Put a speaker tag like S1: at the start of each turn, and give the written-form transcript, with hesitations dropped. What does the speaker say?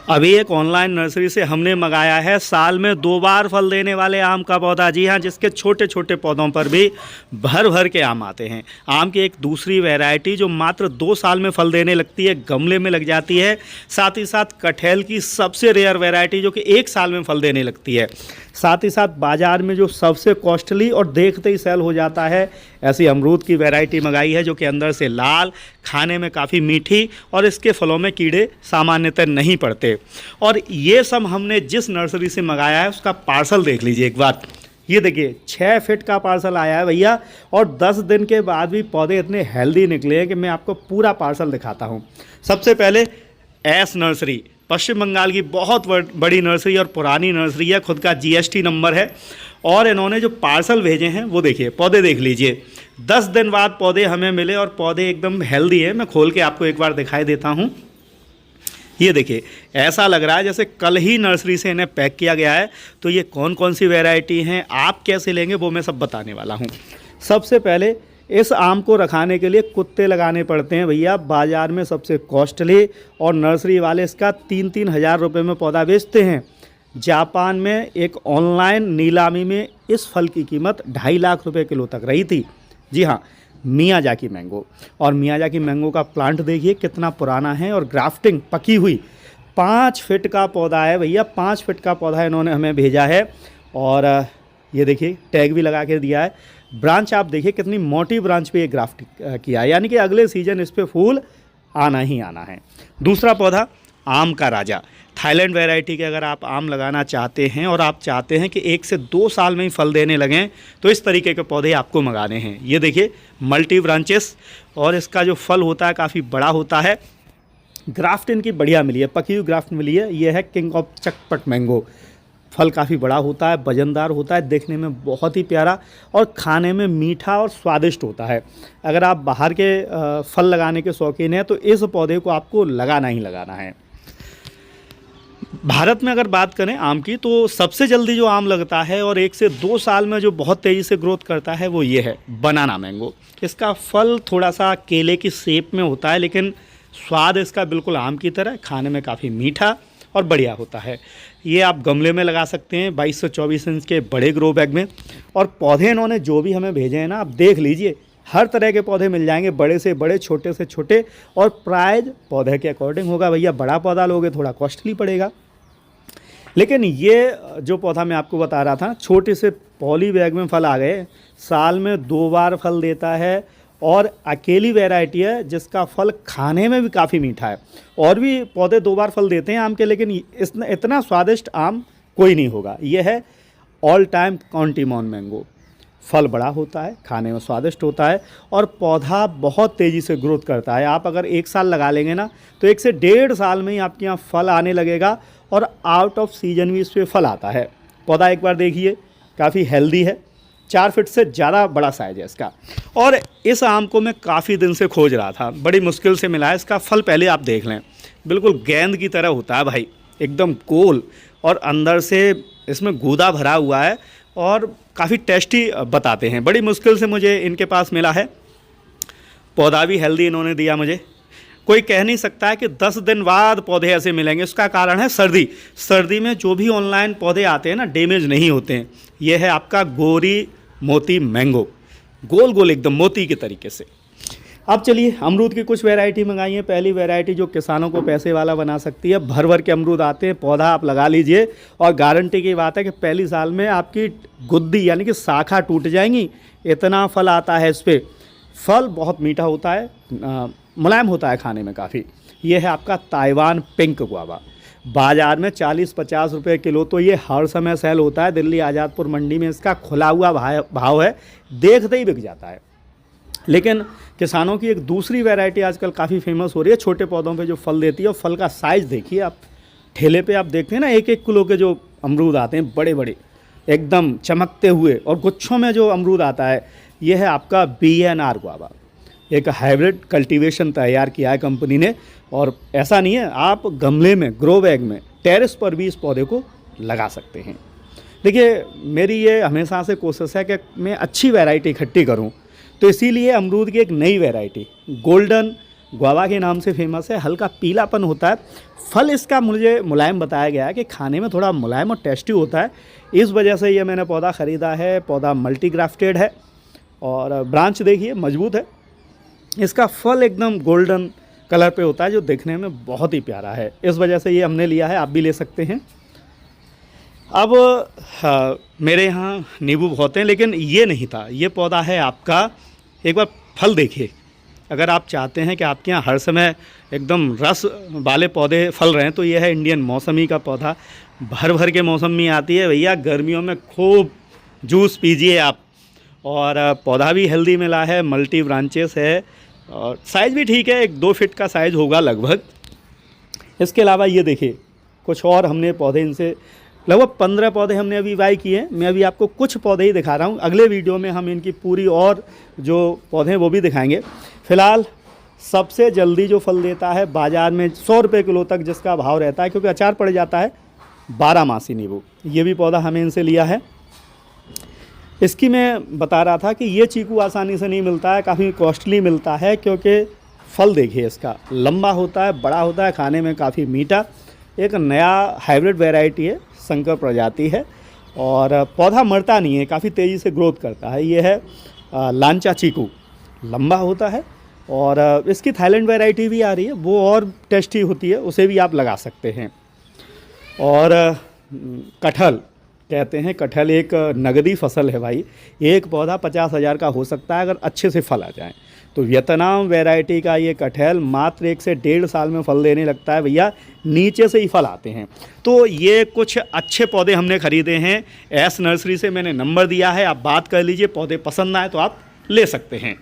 S1: अभी एक online nursery से हमने मंगाया है साल में 2 बार फल देने वाले आम का पौधा। जी हाँ, जिसके छोटे छोटे पौधों पर भी भर भर के आम आते हैं। आम की एक दूसरी वैरायटी जो मात्र 2 साल में फल देने लगती है, गमले में लग जाती है। साथ ही साथ कटहल की सबसे रेयर वैरायटी जो कि 1 साल में फल देने लगती है। साथ ही साथ बाज़ार में जो सबसे कॉस्टली और देखते ही सेल हो जाता है, ऐसी अमरूद की वैरायटी मंगाई है जो कि अंदर से लाल, खाने में काफ़ी मीठी और इसके फलों में कीड़े सामान्यतः नहीं पड़ते। और ये सब हमने जिस नर्सरी से मंगाया है उसका पार्सल देख लीजिए एक बार। ये देखिए 6 फीट का पार्सल आया है भैया, और 10 दिन के बाद भी पौधे इतने हेल्दी निकले हैं कि मैं आपको पूरा पार्सल दिखाता हूँ। सबसे पहले एस नर्सरी, पश्चिम बंगाल की बहुत बड़ी नर्सरी और पुरानी नर्सरी है, खुद का जीएसटी नंबर है। और इन्होंने जो पार्सल भेजे हैं वो देखिए, पौधे देख लीजिए। 10 दिन बाद पौधे हमें मिले और पौधे एकदम हेल्दी है। मैं खोल के आपको एक बार दिखाई देता हूँ। ये देखिए, ऐसा लग रहा है जैसे कल ही नर्सरी से इन्हें पैक किया गया है। तो ये कौन कौन सी वैरायटी हैं, आप कैसे लेंगे, वो मैं सब बताने वाला हूँ। सबसे पहले इस आम को रखाने के लिए कुत्ते लगाने पड़ते हैं भैया, बाज़ार में सबसे कॉस्टली, और नर्सरी वाले इसका 3-3 हज़ार रुपये में पौधा बेचते हैं। जापान में एक ऑनलाइन नीलामी में इस फल की कीमत 2.5 लाख रुपए किलो तक रही थी। जी हाँ, मियाजाकी मैंगो। और मियाजाकी मैंगो का प्लांट देखिए कितना पुराना है, और ग्राफ्टिंग पकी हुई 5 फीट का पौधा है भैया। 5 फीट का पौधा इन्होंने हमें भेजा है। और ये देखिए टैग भी लगा के दिया है। ब्रांच आप देखिए कितनी मोटी ब्रांच पे ये ग्राफ्ट किया है, यानी कि अगले सीजन इस पे फूल आना ही आना है। दूसरा पौधा आम का राजा, थाईलैंड वैरायटी के अगर आप आम लगाना चाहते हैं और आप चाहते हैं कि 1 से 2 साल में ही फल देने लगें, तो इस तरीके के पौधे आपको मंगाने हैं। ये देखिए मल्टी ब्रांचेस, और इसका जो फल होता है काफ़ी बड़ा होता है। ग्राफ्ट इनकी बढ़िया मिली है, पकी हुई ग्राफ्ट मिली है। ये है किंग ऑफ चटपट मैंगो। फल काफ़ी बड़ा होता है, वजनदार होता है, देखने में बहुत ही प्यारा और खाने में मीठा और स्वादिष्ट होता है। अगर आप बाहर के फल लगाने के शौकीन हैं तो इस पौधे को आपको लगाना ही लगाना है। भारत में अगर बात करें आम की, तो सबसे जल्दी जो आम लगता है और 1 से 2 साल में जो बहुत तेज़ी से ग्रोथ करता है वो ये है बनाना मैंगो। इसका फल थोड़ा सा केले की शेप में होता है, लेकिन स्वाद इसका बिल्कुल आम की तरह, खाने में काफ़ी मीठा और बढ़िया होता है। ये आप गमले में लगा सकते हैं 22 से 24 इंच के बड़े ग्रो बैग में। और पौधे इन्होंने जो भी हमें भेजे हैं ना, आप देख लीजिए, हर तरह के पौधे मिल जाएंगे, बड़े से बड़े, छोटे से छोटे। और प्राइस पौधे के अकॉर्डिंग होगा भैया। बड़ा पौधा लोगे थोड़ा कॉस्टली पड़ेगा। लेकिन ये जो पौधा मैं आपको बता रहा था, छोटे से पॉली बैग में फल आ गए, साल में 2 बार फल देता है, और अकेली वैरायटी है जिसका फल खाने में भी काफ़ी मीठा है। और भी पौधे 2 बार फल देते हैं आम के, लेकिन इतना स्वादिष्ट आम कोई नहीं होगा। ये है ऑल टाइम कॉन्टीमॉन मैंगो। फल बड़ा होता है, खाने में स्वादिष्ट होता है, और पौधा बहुत तेज़ी से ग्रोथ करता है। आप अगर 1 साल लगा लेंगे ना, तो 1 से 1.5 साल में ही आपके यहाँ फल आने लगेगा, और आउट ऑफ सीजन भी इस पर फल आता है। पौधा एक बार देखिए, काफ़ी हेल्दी है, 4 फीट से ज़्यादा बड़ा साइज है इसका। और इस आम को मैं काफ़ी दिन से खोज रहा था, बड़ी मुश्किल से मिला है। इसका फल पहले आप देख लें, बिल्कुल गेंद की तरह होता है भाई, एकदम गोल, और अंदर से इसमें गूदा भरा हुआ है, और काफ़ी टेस्टी बताते हैं। बड़ी मुश्किल से मुझे इनके पास मिला है। पौधा भी हेल्दी इन्होंने दिया मुझे। कोई कह नहीं सकता है कि 10 दिन बाद पौधे ऐसे मिलेंगे। उसका कारण है सर्दी। सर्दी में जो भी ऑनलाइन पौधे आते हैं ना, डैमेज नहीं होते हैं। यह है आपका गोरी मोती मैंगो, गोल गोल एकदम मोती के तरीके से। अब चलिए अमरूद की कुछ वैरायटी मंगाई है। पहली वैरायटी जो किसानों को पैसे वाला बना सकती है। भर भर के अमरूद आते हैं, पौधा आप लगा लीजिए, और गारंटी की बात है कि पहली साल में आपकी गुद्दी यानी कि शाखा टूट जाएंगी, इतना फल आता है इस पर। फल बहुत मीठा होता है, मुलायम होता है खाने में काफ़ी। ये है आपका ताइवान पिंक गुआवा। बाज़ार में 40-50 रुपये किलो तो ये हर समय सेल होता है। दिल्ली आज़ादपुर मंडी में इसका खुला हुआ भाव है, देखते ही बिक जाता है। लेकिन किसानों की एक दूसरी वैरायटी आजकल काफ़ी फेमस हो रही है, छोटे पौधों पे जो फल देती है। और फल का साइज़ देखिए आप, ठेले पे आप देखते हैं ना, 1-1 किलो के जो अमरूद आते हैं, बड़े बड़े एकदम चमकते हुए, और गुच्छों में जो अमरूद आता है, ये है आपका BNR गुआवा। एक हाइब्रिड कल्टीवेशन तैयार किया है कंपनी ने। और ऐसा नहीं है, आप गमले में, ग्रो बैग में, टेरेस पर भी इस पौधे को लगा सकते हैं। देखिए मेरी ये हमेशा से कोशिश है कि मैं अच्छी वैरायटी इकट्ठी करूं, तो इसीलिए अमरूद की एक नई वैरायटी गोल्डन गुआवा के नाम से फेमस है। हल्का पीलापन होता है। फल इसका मुझे मुलायम बताया गया है कि खाने में थोड़ा मुलायम और टेस्टी होता है। इस वजह से ये मैंने पौधा ख़रीदा है। पौधा मल्टी ग्राफ्टेड है और ब्रांच देखिए मजबूत है। इसका फल एकदम गोल्डन कलर पे होता है जो देखने में बहुत ही प्यारा है। इस वजह से ये हमने लिया है, आप भी ले सकते हैं। अब मेरे यहाँ नींबू बहुत हैं, लेकिन ये नहीं था। ये पौधा है आपका, एक बार फल देखिए। अगर आप चाहते हैं कि आपके यहाँ हर समय एकदम रस वाले पौधे फल रहे हैं तो ये है इंडियन मौसमी का पौधा। भर भर के मौसमी आती है भैया, गर्मियों में खूब जूस पीजिए आप। और पौधा भी हेल्दी मिला है, मल्टी ब्रांचेस है और साइज़ भी ठीक है, 1-2 फीट का साइज़ होगा लगभग। इसके अलावा ये देखिए कुछ और हमने पौधे इनसे लगभग 15 पौधे हमने अभी बाई किए हैं। मैं अभी आपको कुछ पौधे ही दिखा रहा हूँ। अगले वीडियो में हम इनकी पूरी और जो पौधे हैं वो भी दिखाएंगे। फ़िलहाल सबसे जल्दी जो फल देता है बाज़ार में 100 रुपये किलो तक जिसका भाव रहता है, क्योंकि अचार पड़ जाता है, 12 मासी नींबू। ये भी पौधा हमें इनसे लिया है। इसकी मैं बता रहा था कि ये चीकू आसानी से नहीं मिलता है, काफ़ी कॉस्टली मिलता है, क्योंकि फल देखिए इसका लंबा होता है, बड़ा होता है, खाने में काफ़ी मीठा। एक नया हाइब्रिड वैरायटी है, संकर प्रजाति है और पौधा मरता नहीं है, काफ़ी तेज़ी से ग्रोथ करता है। ये है लांचा चीकू, लंबा होता है और इसकी थाईलैंड वैरायटी भी आ रही है, वो और टेस्टी होती है, उसे भी आप लगा सकते हैं। और कटहल कहते हैं, कटहल एक नगदी फसल है भाई। एक पौधा 50,000 का हो सकता है अगर अच्छे से फल आ जाए। तो वियतनाम वैरायटी का ये कटहल मात्र 1 से 1.5 साल में फल देने लगता है भैया, नीचे से ही फल आते हैं। तो ये कुछ अच्छे पौधे हमने ख़रीदे हैं एस नर्सरी से, मैंने नंबर दिया है, आप बात कर लीजिए। पौधे पसंद आए तो आप ले सकते हैं।